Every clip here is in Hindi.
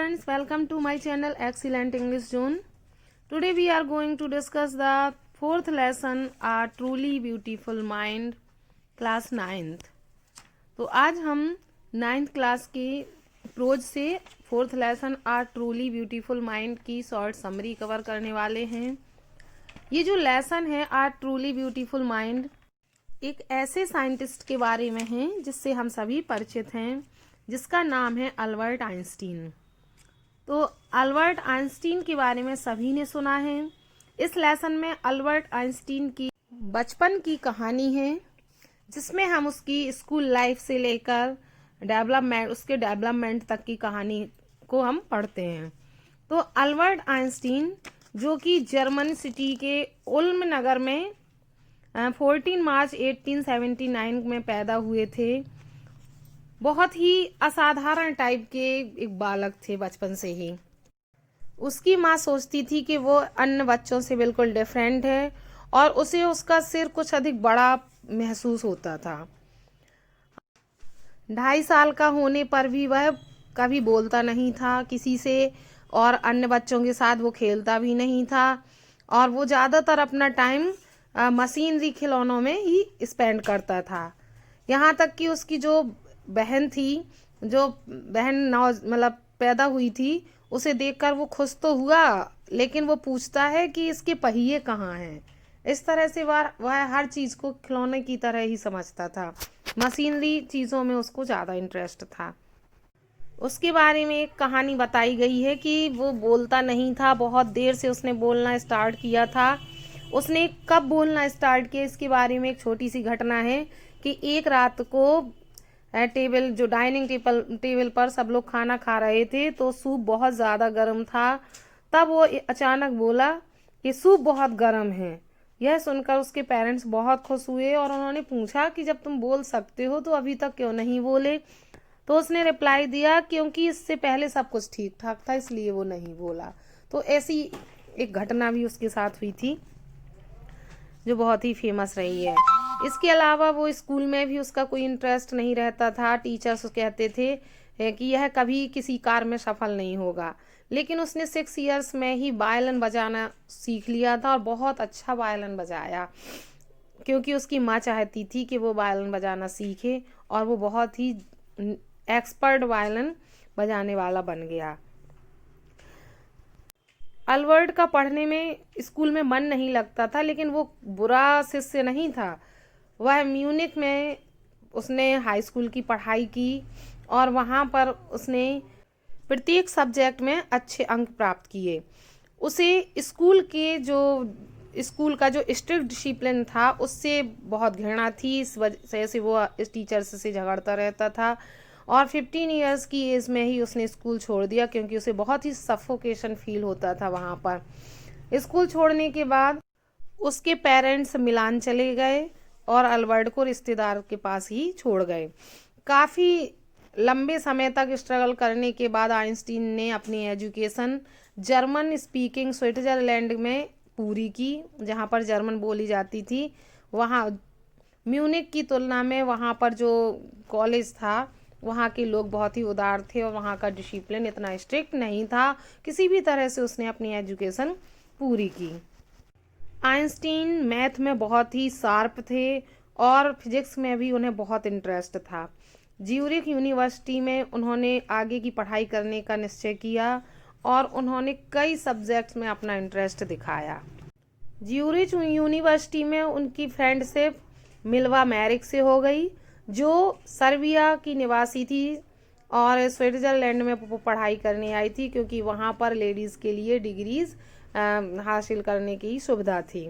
friends, welcome to my channel Excellent English Zone. Today we are going to discuss the fourth lesson, A Truly Beautiful Mind, class 9th. तो आज हम 9th क्लास के प्रोज से फोर्थ लेसन आ ट्रूली ब्यूटीफुल माइंड की शॉर्ट समरी कवर करने वाले हैं। ये जो लेसन है आ ट्रूली ब्यूटीफुल माइंड एक ऐसे साइंटिस्ट के बारे में है जिससे हम सभी परिचित हैं, जिसका नाम है अल्बर्ट आइंस्टीन। तो अल्बर्ट आइंस्टीन के बारे में सभी ने सुना है। इस लेसन में अल्बर्ट आइंस्टीन की बचपन की कहानी है, जिसमें हम उसकी स्कूल लाइफ से लेकर उसके डेवलपमेंट तक की कहानी को हम पढ़ते हैं। तो अल्बर्ट आइंस्टीन जो कि जर्मन सिटी के उल्म नगर में 14 मार्च 1879 में पैदा हुए थे। बहुत ही असाधारण टाइप के एक बालक थे बचपन से ही। उसकी माँ सोचती थी कि वो अन्य बच्चों से बिल्कुल डिफरेंट है और उसे उसका सिर कुछ अधिक बड़ा महसूस होता था। 2.5 साल का होने पर भी वह कभी बोलता नहीं था किसी से और अन्य बच्चों के साथ वो खेलता भी नहीं था और वो ज़्यादातर अपना टाइम मशीनरी खिलौनों में ही स्पेंड करता था। यहाँ तक कि उसकी जो बहन मतलब पैदा हुई थी, उसे देखकर वो खुश तो हुआ, लेकिन वो पूछता है कि इसके पहिए कहाँ हैं। इस तरह से वह हर चीज़ को खिलौने की तरह ही समझता था। मशीनरी चीज़ों में उसको ज़्यादा इंटरेस्ट था। उसके बारे में एक कहानी बताई गई है कि वो बोलता नहीं था, बहुत देर से उसने बोलना स्टार्ट किया था। उसने कब बोलना स्टार्ट किया, इसके बारे में एक छोटी सी घटना है कि एक रात को डाइनिंग टेबल पर सब लोग खाना खा रहे थे, तो सूप बहुत ज़्यादा गर्म था। तब वो अचानक बोला कि सूप बहुत गर्म है। यह सुनकर उसके पेरेंट्स बहुत खुश हुए और उन्होंने पूछा कि जब तुम बोल सकते हो तो अभी तक क्यों नहीं बोले। तो उसने रिप्लाई दिया क्योंकि इससे पहले सब कुछ ठीक ठाक था, इसलिए वो नहीं बोला। तो ऐसी एक घटना भी उसके साथ हुई थी जो बहुत ही फेमस रही है। इसके अलावा वो स्कूल में भी उसका कोई इंटरेस्ट नहीं रहता था। टीचर्स कहते थे कि यह कभी किसी कार्य में सफल नहीं होगा, लेकिन उसने 6 इयर्स में ही वायलिन बजाना सीख लिया था और बहुत अच्छा वायलिन बजाया, क्योंकि उसकी माँ चाहती थी कि वो वायलिन बजाना सीखे और वो बहुत ही एक्सपर्ट वायलिन बजाने वाला बन गया। अल्बर्ट का पढ़ने में स्कूल में मन नहीं लगता था, लेकिन वो बुरा शिष्य नहीं था। वह म्यूनिख में उसने हाई स्कूल की पढ़ाई की और वहाँ पर उसने प्रत्येक सब्जेक्ट में अच्छे अंक प्राप्त किए। उसे स्कूल का जो स्ट्रिक्ट डिसिप्लिन था उससे बहुत घृणा थी। इस वजह से वो इस टीचर्स से झगड़ता रहता था और 15 इयर्स की एज में ही उसने स्कूल छोड़ दिया, क्योंकि उसे बहुत ही सफोकेशन फील होता था वहाँ पर। स्कूल छोड़ने के बाद उसके पेरेंट्स मिलान चले गए और अल्बर्ट को रिश्तेदार के पास ही छोड़ गए। काफ़ी लंबे समय तक स्ट्रगल करने के बाद आइंस्टीन ने अपनी एजुकेशन जर्मन स्पीकिंग स्विट्जरलैंड में पूरी की, जहाँ पर जर्मन बोली जाती थी। वहाँ म्यूनिख की तुलना में वहाँ पर जो कॉलेज था, वहाँ के लोग बहुत ही उदार थे और वहाँ का डिसिप्लिन इतना स्ट्रिक्ट नहीं था। किसी भी तरह से उसने अपनी एजुकेशन पूरी की। आइंस्टीन मैथ में बहुत ही शार्प थे और फिजिक्स में भी उन्हें बहुत इंटरेस्ट था। ज्यूरिख यूनिवर्सिटी में उन्होंने आगे की पढ़ाई करने का निश्चय किया और उन्होंने कई सब्जेक्ट्स में अपना इंटरेस्ट दिखाया। ज्यूरिच यूनिवर्सिटी में उनकी फ्रेंडशिप मिल्वा मैरिक से हो गई, जो सर्बिया की निवासी थी और स्विट्जरलैंड में पढ़ाई करने आई थी, क्योंकि वहाँ पर लेडीज़ के लिए डिग्रीज हासिल करने की सुविधा थी।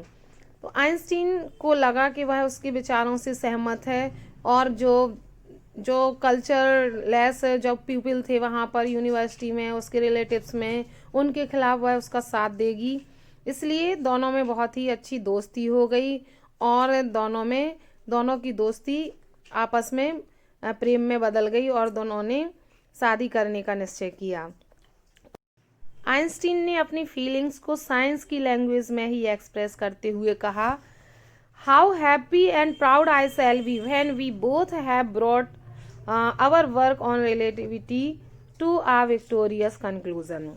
तो आइंस्टीन को लगा कि वह उसके विचारों से सहमत है और जो कल्चरलेस जो पीपल थे वहाँ पर यूनिवर्सिटी में, उसके रिलेटिव्स में, उनके खिलाफ वह उसका साथ देगी। इसलिए दोनों में बहुत ही अच्छी दोस्ती हो गई और दोनों की दोस्ती आपस में प्रेम में बदल गई और दोनों ने शादी करने का निश्चय किया। आइंस्टीन ने अपनी फीलिंग्स को साइंस की लैंग्वेज में ही एक्सप्रेस करते हुए कहा, how happy and proud I shall be when we both have brought our work on relativity to a victorious conclusion.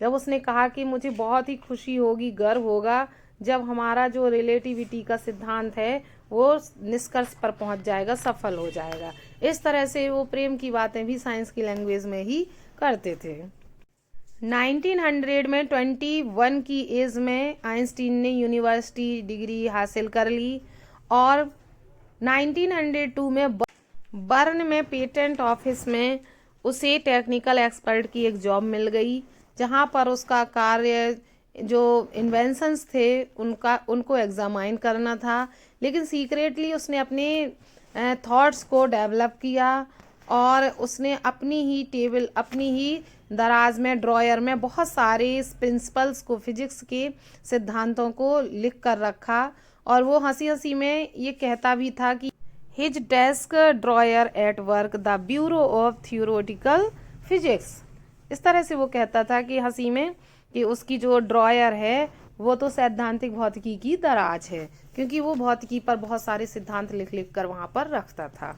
जब उसने कहा कि मुझे बहुत ही खुशी होगी, गर्व होगा जब हमारा जो रिलेटिविटी का सिद्धांत है वो निष्कर्ष पर पहुंच जाएगा, सफल हो जाएगा। इस तरह से वो प्रेम की बातें भी साइंस की लैंग्वेज में ही करते थे। 1900 में 21 की एज में आइंस्टीन ने यूनिवर्सिटी डिग्री हासिल कर ली और 1902 में बर्न में पेटेंट ऑफिस में उसे टेक्निकल एक्सपर्ट की एक जॉब मिल गई, जहां पर उसका कार्य जो इन्वेंशंस थे उनको एग्जामाइन करना था। लेकिन सीक्रेटली उसने अपने थॉट्स को डेवलप किया और उसने अपनी ही दराज में, ड्रॉयर में बहुत सारे प्रिंसिपल्स को, फिजिक्स के सिद्धांतों को लिख कर रखा। और वो हंसी हंसी में ये कहता भी था कि his desk dryer at work the bureau of theoretical physics. इस तरह से वो कहता था कि हंसी में कि उसकी जो ड्रॉयर है वो तो सैद्धांतिक भौतिकी की दराज है, क्योंकि वो भौतिकी पर बहुत सारे सिद्धांत लिख लिख कर वहाँ पर रखता था।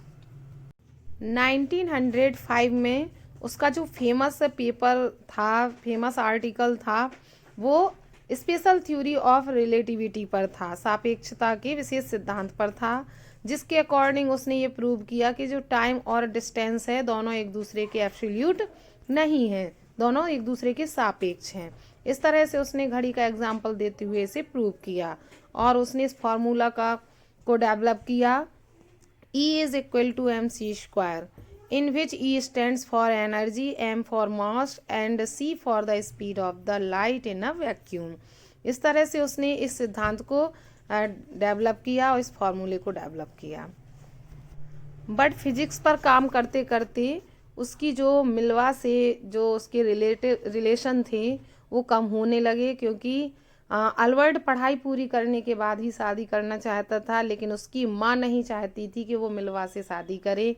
1905 में उसका जो फेमस पेपर था, फेमस आर्टिकल था, वो स्पेशल थ्योरी ऑफ रिलेटिविटी पर था, सापेक्षता के विशेष सिद्धांत पर था, जिसके अकॉर्डिंग उसने ये प्रूव किया कि जो टाइम और डिस्टेंस है दोनों एक दूसरे के एब्सोल्यूट नहीं है, दोनों एक दूसरे के सापेक्ष हैं। इस तरह से उसने घड़ी का एग्जाम्पल देते हुए इसे प्रूव किया और उसने इस फॉर्मूला को डेवलप किया, E is equal to mc square, in which E stands for energy, m for mass and c for the speed of the light in a vacuum। इस तरह से उसने इस सिद्धांत को डेवलप किया और इस फॉर्मूले को डेवलप किया। बट फिजिक्स पर काम करते करते उसकी जो मिल्वा से जो उसके रिलेशन थे वो कम होने लगे, क्योंकि अल्बर्ट पढ़ाई पूरी करने के बाद ही शादी करना चाहता था, लेकिन उसकी माँ नहीं चाहती थी कि वो मिल्वा से शादी करे,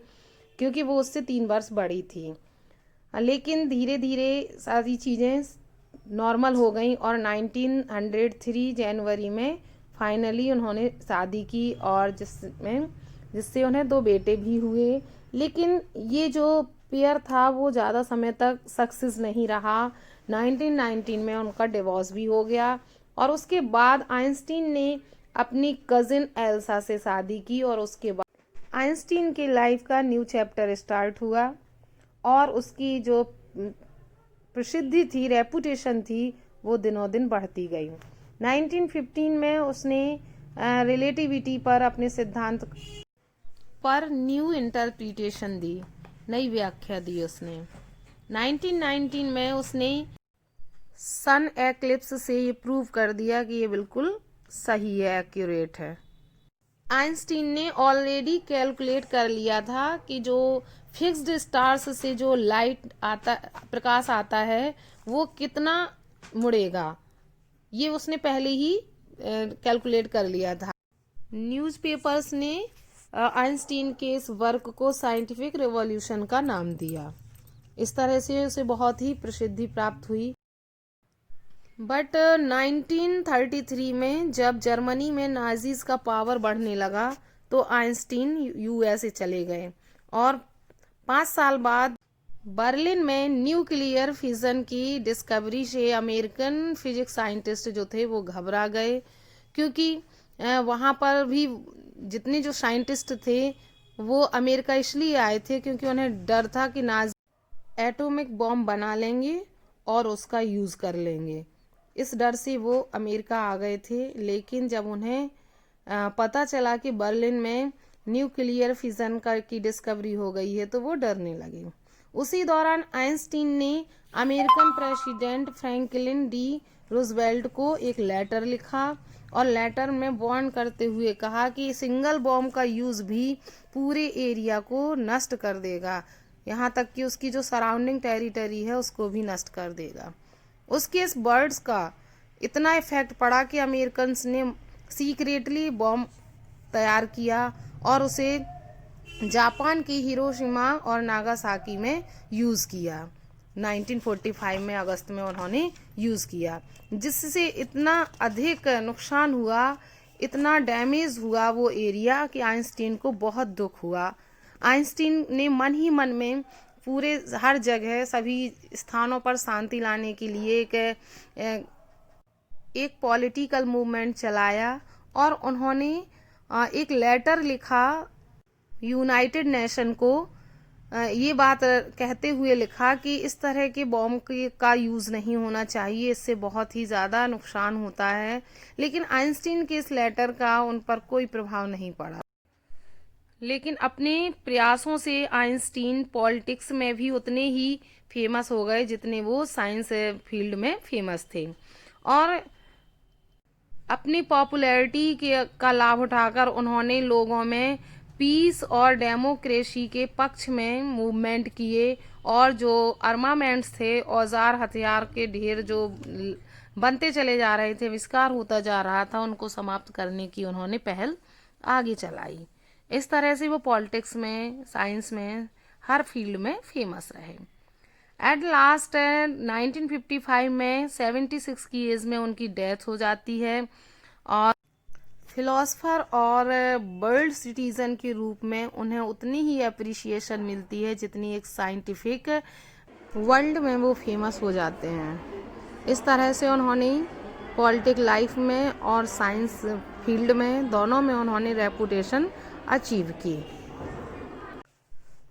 क्योंकि वो उससे 3 वर्ष बड़ी थी। लेकिन धीरे धीरे सारी चीज़ें नॉर्मल हो गई और 1903 जनवरी में फाइनली उन्होंने शादी की और जिससे उन्हें 2 बेटे भी हुए। लेकिन ये जो पेयर था वो ज़्यादा समय तक सक्सेस नहीं रहा। 1919 में उनका डिवोर्स भी हो गया और उसके बाद आइंस्टीन ने अपनी कजिन एल्सा से शादी की और उसके बाद आइंस्टीन की लाइफ का न्यू चैप्टर स्टार्ट हुआ और उसकी जो प्रसिद्धि थी, रेपुटेशन थी, वो दिनों दिन बढ़ती गई। 1915 में उसने रिलेटिविटी पर अपने सिद्धांत पर न्यू इंटरप्रिटेशन दी, नई व्याख्या दी उसने। 1919 में उसने सन एक्लिप्स से ये प्रूव कर दिया कि ये बिल्कुल सही है, एक्यूरेट है। आइंस्टीन ने ऑलरेडी कैलकुलेट कर लिया था कि जो फिक्स्ड स्टार्स से जो प्रकाश आता है वो कितना मुड़ेगा, ये उसने पहले ही कैलकुलेट कर लिया था। न्यूज़पेपर्स ने आइंस्टीन के इस वर्क को साइंटिफिक रिवॉल्यूशन का नाम दिया। इस तरह से उसे बहुत ही प्रसिद्धि प्राप्त हुई। बट 1933 में जब जर्मनी में नाजीज का पावर बढ़ने लगा तो आइंस्टीन यूएसए चले गए और 5 साल बाद बर्लिन में न्यूक्लियर फिजन की डिस्कवरी से अमेरिकन फिजिक्स साइंटिस्ट जो थे वो घबरा गए, क्योंकि वहाँ पर भी जितने जो साइंटिस्ट थे वो अमेरिका इसलिए आए थे क्योंकि उन्हें डर था कि नाजी एटॉमिक बॉम्ब बना लेंगे और उसका यूज़ कर लेंगे। इस डर से वो अमेरिका आ गए थे। लेकिन जब उन्हें पता चला कि बर्लिन में न्यूक्लियर फिजन की डिस्कवरी हो गई है तो वो डरने लगे। उसी दौरान आइंस्टीन ने American president Franklin D Roosevelt को एक लेटर लिखा और लेटर में वार्न करते हुए कहा कि सिंगल बॉम्ब का यूज़ भी पूरे एरिया को नष्ट कर देगा, यहाँ तक कि उसकी जो सराउंडिंग टेरिटरी है उसको भी नष्ट कर देगा। उसके इस वर्ड्स का इतना इफेक्ट पड़ा कि अमेरिकन्स ने सीक्रेटली बॉम्ब तैयार किया और उसे जापान की हिरोशिमा और नागासाकी में यूज़ किया। 1945 में अगस्त में उन्होंने यूज़ किया, जिससे इतना अधिक नुकसान हुआ, इतना डैमेज हुआ वो एरिया कि आइंस्टीन को बहुत दुख हुआ। आइंस्टीन ने मन ही मन में पूरे हर जगह सभी स्थानों पर शांति लाने के लिए एक पॉलिटिकल मूवमेंट चलाया और उन्होंने एक लेटर लिखा यूनाइटेड नेशन को, ये बात कहते हुए लिखा कि इस तरह के बॉम्ब का यूज़ नहीं होना चाहिए, इससे बहुत ही ज़्यादा नुकसान होता है। लेकिन आइंस्टीन के इस लेटर का उन पर कोई प्रभाव नहीं पड़ा। लेकिन अपने प्रयासों से आइंस्टीन पॉलिटिक्स में भी उतने ही फेमस हो गए जितने वो साइंस फील्ड में फेमस थे, और अपनी पॉपुलैरिटी का लाभ उठाकर उन्होंने लोगों में पीस और डेमोक्रेसी के पक्ष में मूवमेंट किए, और जो आर्मामेंट्स थे, औजार हथियार के ढेर जो बनते चले जा रहे थे, विस्तार होता जा रहा था, उनको समाप्त करने की उन्होंने पहल आगे चलाई। इस तरह से वो पॉलिटिक्स में, साइंस में, हर फील्ड में फेमस रहे। एट लास्ट 1955 में 76 की एज में उनकी डेथ हो जाती है, और फिलोसफर और वर्ल्ड सिटीजन के रूप में उन्हें उतनी ही अप्रिसिएशन मिलती है जितनी एक साइंटिफिक वर्ल्ड में वो फेमस हो जाते हैं। इस तरह से उन्होंने पॉलिटिक लाइफ में और साइंस फील्ड में दोनों में उन्होंने रेपुटेशन अचीव की।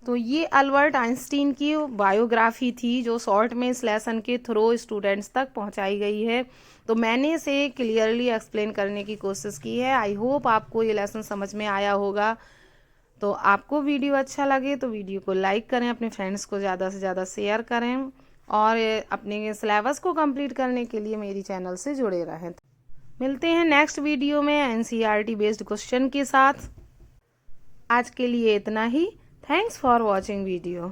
तो ये अल्बर्ट आइंस्टीन की बायोग्राफी थी जो शॉर्ट में इस लेसन के थ्रू स्टूडेंट्स तक पहुंचाई गई है। तो मैंने इसे क्लियरली एक्सप्लेन करने की कोशिश की है। आई होप आपको ये लेसन समझ में आया होगा। तो आपको वीडियो अच्छा लगे तो वीडियो को लाइक करें, अपने फ्रेंड्स को ज़्यादा से ज़्यादा शेयर करें, और अपने सिलेबस को कंप्लीट करने के लिए मेरी चैनल से जुड़े रहें। मिलते हैं नेक्स्ट वीडियो में एनसीईआरटी बेस्ड क्वेश्चन के साथ। आज के लिए इतना ही। Thanks for watching video.